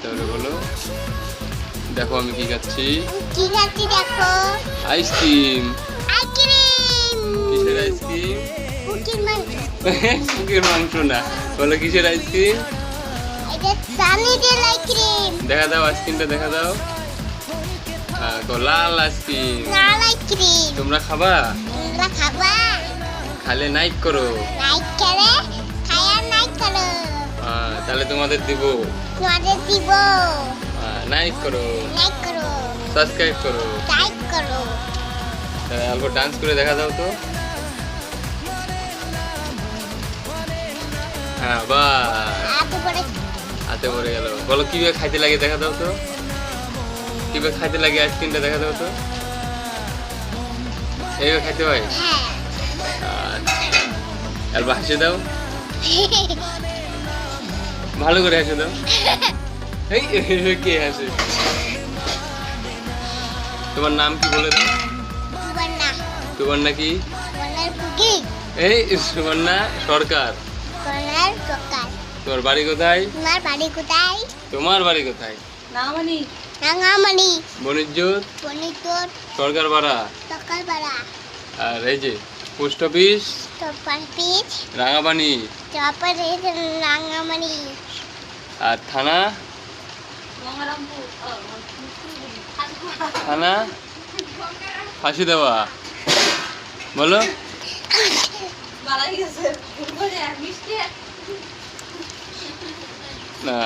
হবে বলো। দেখো আমি কি খাচ্ছি। কি খাচ্ছি দেখো? আইসক্রিম। আইসক্রিম। কিসের আইসক্রিম? পুকির মাংস। মুরগির মাংস না, বলো কিসের আইসক্রিম? এটা সানিদের আইসক্রিম। দেখা দাও আইসক্রিমটা, দেখা দাও। তো লাল আইসক্রিম। লাল আইসক্রিম। তোমরা খাবা? তোমরা খাবা? খালে নাইক করো। লাইক করে খায়া নাইক করো। তাহলে তোমাদের দিব। তোমাদের দিব। নাইক করো, লাইক করো, সাবস্ক্রাইব করো। লাইক করো। অল্প ডান্স করে দেখা দাও তো। হ্যাঁ বাহ, হাতে পড়ে হাতে পড়ে গেল। বলো কিভাবে খাইতে লাগে দেখা দাও তো। কিভাবে খাইতে লাগে আইসক্রিমটা দেখা দাও তো। এইভাবে খাইতে হয়। হ্যাঁ। অল্প হাসে দাও, ভালো করে হাসে দাও। এই কে হাসে? তোমার নাম কি বলে দাও? সুবর্ণা। সুবর্ণা কি? সুবর্ণার পুকি। এই সুবর্ণা সরকার। সুবর্ণার প্রকার। তোমার বাড়ি কোথায়? তোমার বাড়ি কোথায়? তোমার বাড়ি কোথায়? নামানি রাঙামানি। বণিজ্যোত বনিতর সরকার পাড়া। সকালবেলা। আর এই যে পোস্ট অফিস চপার পিচ। রাঙাপানি। চপার রাঙামানি। আর থানা? গঙ্গারামপুর থানা ফাঁসি দেওয়া। বলো। বাড়াই গেছে মিষ্টি না